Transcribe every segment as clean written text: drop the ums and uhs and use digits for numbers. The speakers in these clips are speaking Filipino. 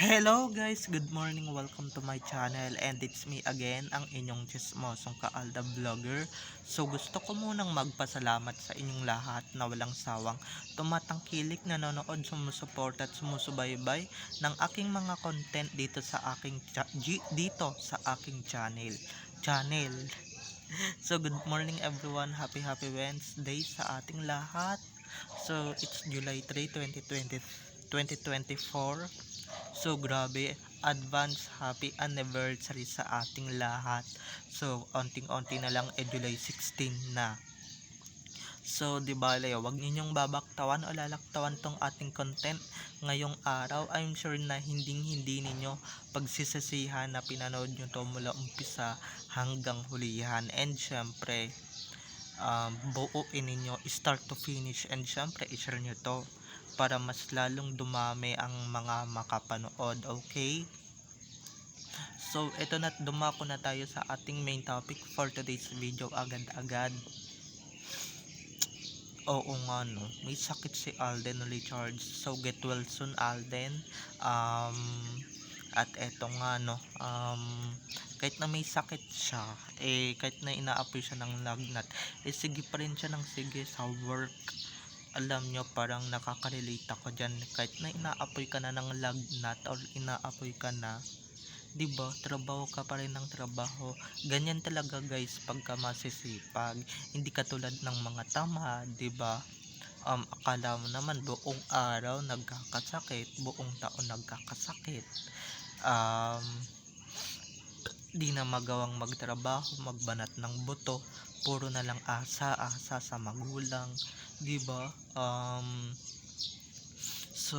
Hello guys, good morning, welcome to my channel and it's me again, ang inyong chismosong Kaalda Vlogger. So gusto ko munang magpasalamat sa inyong lahat na walang sawang tumatangkilik, nanonood, sumusuporta at sumusubaybay ng aking mga content dito sa aking channel. So good morning everyone, happy Wednesday sa ating lahat. So it's July 3, 2024. So grabe, advance happy anniversary sa ating lahat. So onting-onti na lang July 16 na. So di bale, wag ninyong babaktawan o lalaktawan tong ating content ngayong araw. I'm sure na hindi ninyo pagsisisihan na pinanood nyo to mula umpisa hanggang hulihan. And syempre, buuin ninyo start to finish, and syempre i-share nyo to para mas lalong dumami ang mga makapanood. Okay, so ito na, dumako na tayo sa ating main topic for today's video agad-agad. Oo nga no, may sakit si Alden Richards, so get well soon Alden. um, at eto nga no, kahit na may sakit siya, kahit na inaapoy siya ng lagnat, sige pa rin siya ng sige sa work. Alam nyo, parang nakaka-relate ako dyan. Kahit na inaapoy ka na ng lagnat or inaapoy ka na, diba, trabaho ka pa rin ng trabaho. Ganyan talaga guys pagka masisipag. Hindi katulad ng mga tamad, diba? Akala mo naman buong araw nagkakasakit, buong taon nagkakasakit. Di na magawang magtrabaho, magbanat ng buto, puro na lang asa sa magulang, di ba? So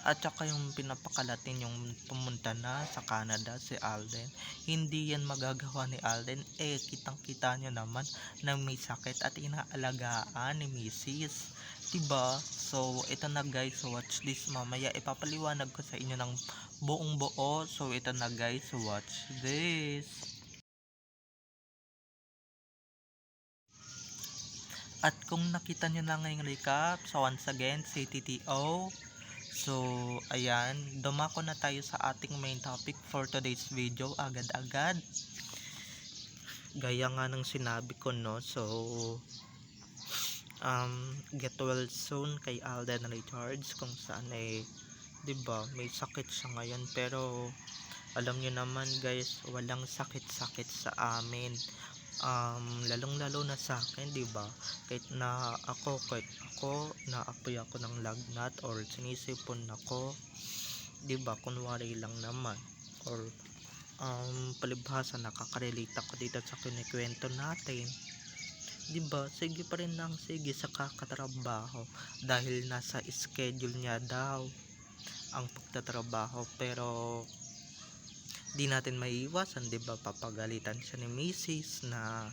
at saka yung pinapakalatin yung pumunta na sa Canada si Alden, hindi yan magagawa ni Alden, kitang kita nyo naman na may sakit at inaalagaan ni Mrs. Diba? So ito na guys, watch this, mamaya ipapaliwanag ko sa inyo ng buong buo. So ito na guys, watch this. At kung nakita nyo na ngayong recap, so once again, CTTO. So, ayan, dumako na tayo sa ating main topic for today's video agad-agad. Gaya nga ng sinabi ko, no, so, get well soon kay Alden Richards, kung saan diba, may sakit siya ngayon, pero alam nyo naman guys, walang sakit-sakit sa amin. Lalong lalo na sa akin, diba, kahit ako naapoy ako ng lagnat or sinisipon ako, diba, kunwari lang naman, or palibhasa nakaka-relate ako dito sa kinikwento natin, diba, sige pa rin lang sige sa kakatrabaho dahil nasa schedule niya daw ang pagtatrabaho. Pero di natin maiiwasan, diba, papagalitan siya ni Mrs. na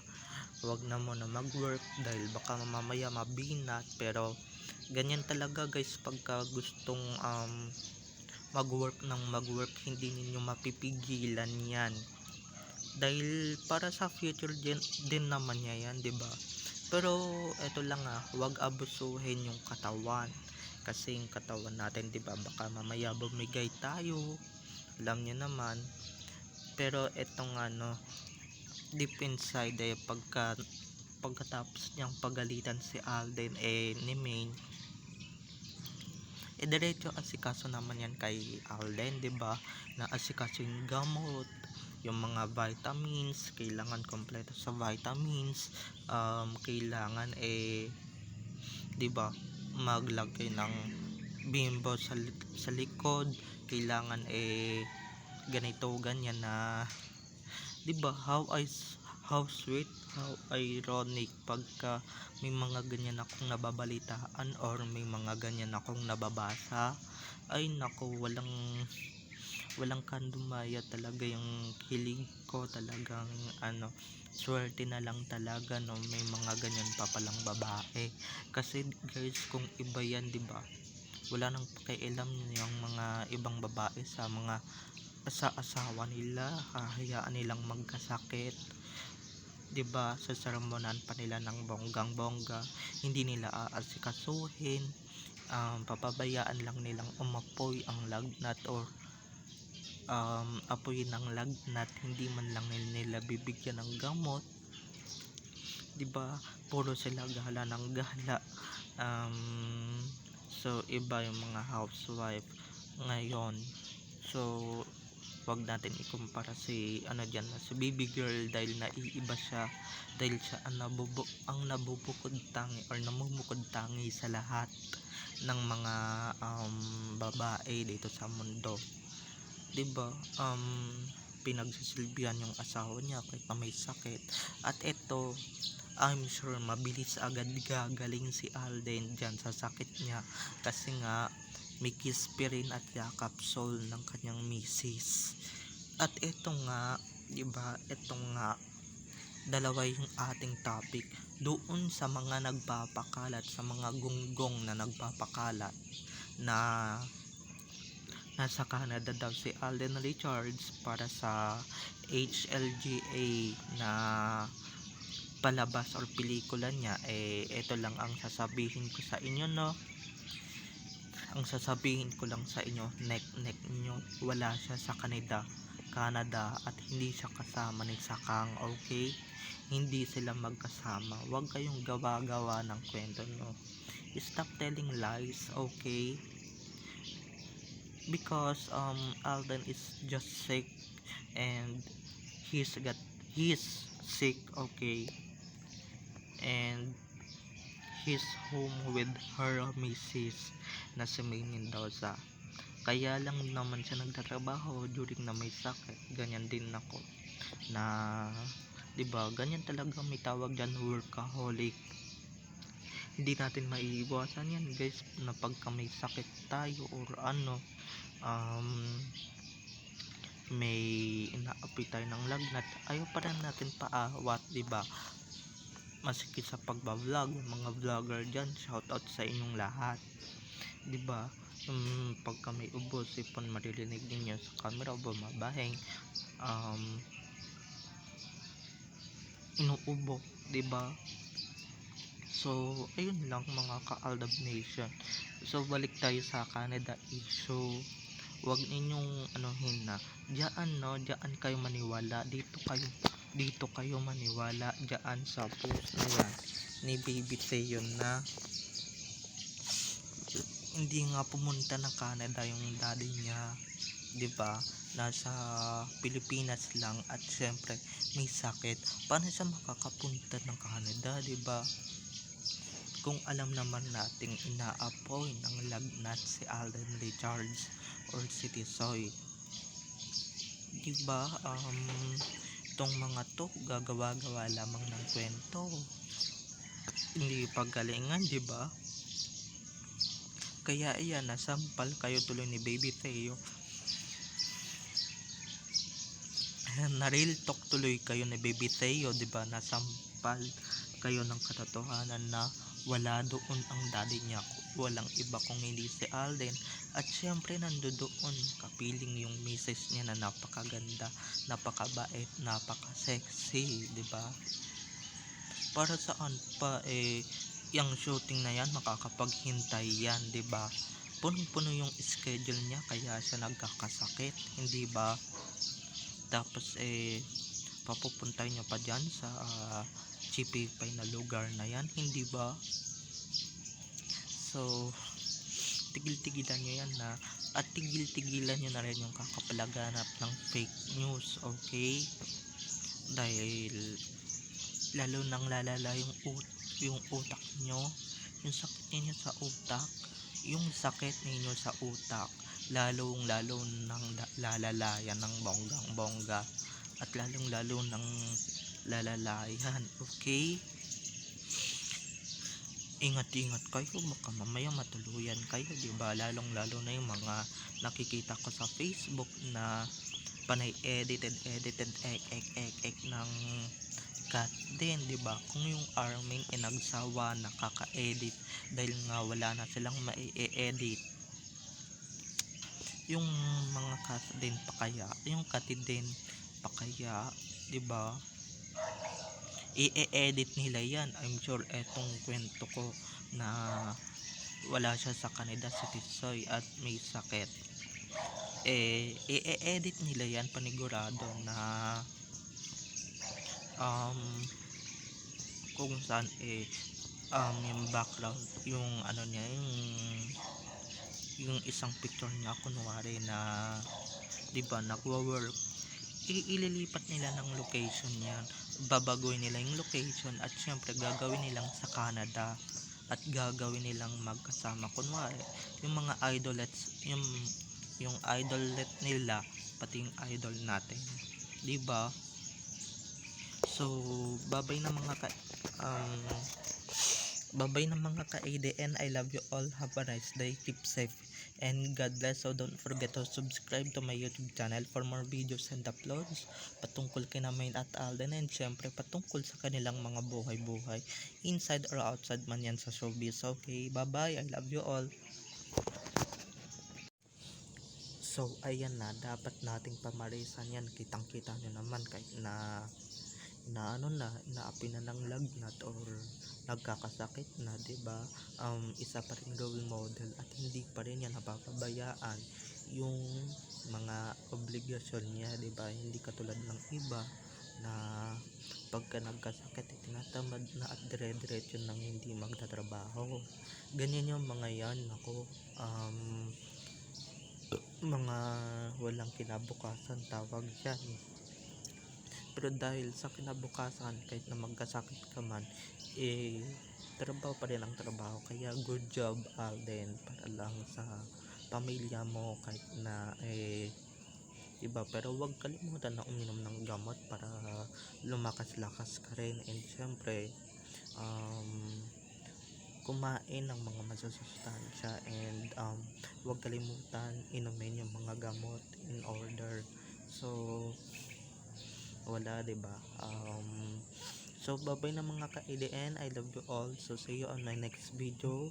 wag na muna mag-work dahil baka mamaya mabinat. Pero ganyan talaga guys pagka gustong mag-work ng mag-work, hindi ninyo mapipigilan yan dahil para sa future din naman niya yan, diba? Pero eto lang, wag abusuhin yung katawan, kasi yung katawan natin, diba, baka mamaya bumigay tayo, alam niyo naman. Pero etong deep inside, pagkatapos niyang pagalitan si Alden ni Maine, diretso asikaso naman yan kay Alden, diba, na asikaso yung gamot, yung mga vitamins, kailangan kompleto sa vitamins, kailangan diba, maglagay ng bimbo sa likod, kailangan ganito ganyan na, diba, how sweet, how ironic pagka may mga ganyan akong nababalitaan or may mga ganyan akong nababasa. Ay nako, walang kandumaya talaga yung kilig ko, talagang swerte na lang talaga, no, may mga ganyan pa palang babae. Kasi guys, kung iba yan, diba, wala nang pakialam yung mga ibang babae sa mga asawa nila, hahayaan nilang magkasakit, diba, sasermonan pa nila ng bonggang bongga, hindi nila aasikasuhin, papabayaan lang nilang umapoy ang lagnat or apoy ng lagnat, hindi man lang nila bibigyan ng gamot, 'di ba? Puro sila gala ng gala. So iba yung mga housewife ngayon. So wag natin ikumpara si ano diyan na si baby girl dahil naiiba siya, dahil siya ang nabubukod tangi or namumukod tangi sa lahat ng mga babae dito sa mundo, 'di ba? Pinagsisilbihan yung asawa niya kahit na may sakit. At ito, I'm sure mabilis agad gagaling si Alden dyan sa sakit niya kasi nga may kispirin at yakap soul ng kanyang misis. At ito nga, 'di ba? Ito nga, dalawa yung ating topic doon sa mga nagpapakalat, sa mga gunggong na nagpapakalat na nasa Canada daw si Alden Richards para sa HLGA na palabas or pelikula niya. Ito lang ang sasabihin ko sa inyo, no? Ang sasabihin ko lang sa inyo, neck nyo, wala siya sa Canada at hindi siya kasama ni Sakang, okay? Hindi sila magkasama. Huwag kayong gawa-gawa ng kwento, no? Stop telling lies, okay? Because Alden is just sick and he's sick, okay? And he's home with her missus na si May Mendoza. Kaya lang naman siya nagtatrabaho during na may sakit. Ganyan din ako na, 'di ba? Ganyan talaga, may tawag diyan, workaholic. Hindi natin maiiwasan yan, guys, na pagka may sakit tayo or ano, may inaapoy tayo ng lagnat, ayaw pa rin natin paawat, 'di ba? Maski sa pagba-vlog, mga vlogger diyan, shout out sa inyong lahat, 'di ba? Pagka may ubo, sipon, maririnig ninyo sa camera o bumabaheng, inuubo, 'di ba? So ayun lang mga ka-Aldab Nation. So balik tayo sa Canada issue. Huwag ninyong anuhin na diyan kayo maniwala, dito kayo maniwala diyan sa post na yan ni Baby Theo na hindi nga pumunta ng Canada yung daddy niya, 'di ba? Nasa Pilipinas lang at syempre may sakit. Paano siya makakapunta ng Canada, 'di ba? Kung alam naman nating inaapoy ng lagnat si Alden Richards or si Tisoy, 'di ba? Itong mga to gagawa-gawa lamang ng kwento, hindi pagalingan, 'di ba? Kaya iyan, nasampal kayo tuloy ni Baby Theo. Na real talk tuloy kayo ni Baby Theo, 'di ba? Nasampal kayo ng katotohanan na wala doon ang daddy niya, walang iba kung hindi si Alden. At syempre nandoon kapiling yung misis niya na napakaganda, napakabait, napaka-sexy, 'di ba? Para saan pa yung shooting na yan makakapaghintay yan, 'di ba? Punong-puno yung schedule niya kaya siya nagkakasakit, hindi ba? Tapos papupuntay niya pa diyan sa chipipay na lugar na yan, hindi ba? So tigil-tigilan nyo yan na, at tigil-tigilan nyo na rin yung kakapalaganap ng fake news, okay? Dahil lalo nang lalala yung utak nyo, yung sakit ninyo sa utak, yung sakit ninyo sa utak, lalo nang lalalayan ng bonggang bongga, at lalo nang lalalayan, okay? Ingat-ingat kayo, baka mamaya matuluyan kayo, 'di ba? Lalo na yung mga nakikita ko sa Facebook na panay edited ng cut din, 'di ba? Kung yung Armin nagsawa na kaka-edit dahil nga wala na silang mai-edit, yung mga cut din pa kaya, yung cut din pa kaya, 'di ba? I-edit nila yan. I'm sure etong kwento ko na wala siya sa Canada City Soy at may sakit. I-edit nila yan panigurado na um, kung saan yung background, yung ano niya, yung isang picture niya kunwari na 'di ba nagwo-work, ililipat nila ng location yan, babaguhin nila yung location at syempre gagawin nilang sa Canada at gagawin nilang magkasama kunwari yung mga idolets, yung idolet nila pati yung idol natin, 'di ba? So babay na mga um, babay na mga ka-ADN. I love you all. Have a nice day. Keep safe and God bless. So don't forget to subscribe to my YouTube channel for more videos and uploads patungkol kina Main at Alden, and syempre patungkol sa kanilang mga buhay-buhay inside or outside man yan sa showbiz. Okay, bye bye. I love you all. So ayan na, dapat nating pamarisan yan. Kitang kita nyo naman kahit na ano na inaapi na ng lagnat or nagkakasakit na, 'di ba? Isa pa ring role model at hindi pa rin niya napapabayaan yung mga obligasyon niya, 'di ba? Hindi katulad ng iba na pagka nagkasakit tinatamad na at dire-diretso nang hindi magtatrabaho. Ganyan yung mga yan, ako, mga walang kinabukasan tawag yan. Pero dahil sa kinabukasan, kahit na magkasakit ka man, trabaho pa rin ang trabaho. Kaya good job Alden, para lang sa pamilya mo kahit na iba. Pero huwag kalimutan na uminom ng gamot para lumakas-lakas ka rin. And syempre kumain ng mga masusustansya, and huwag kalimutan inumin yung mga gamot in order. So wala, 'di ba? So babay na mga ka-ADN. I love you all. So see you on my next video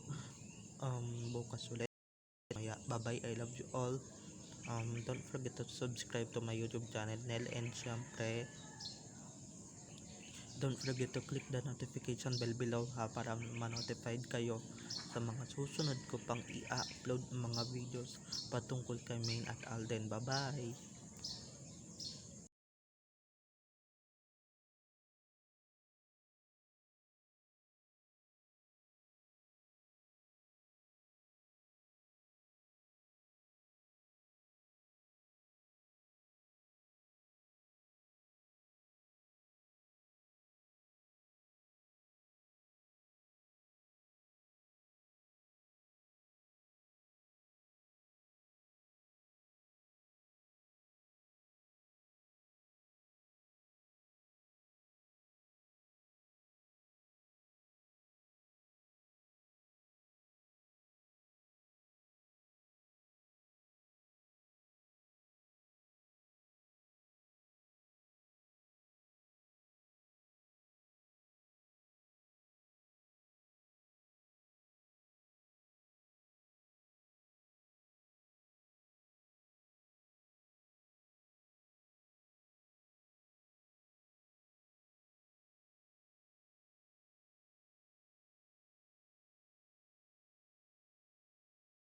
bukas ulit. Bye bye. I love you all. Don't forget to subscribe to my YouTube channel Nel, and syempre don't forget to click the notification bell below para ma-notified kayo sa mga susunod ko pang i-upload mga videos patungkol kay Main at Alden. Bye bye.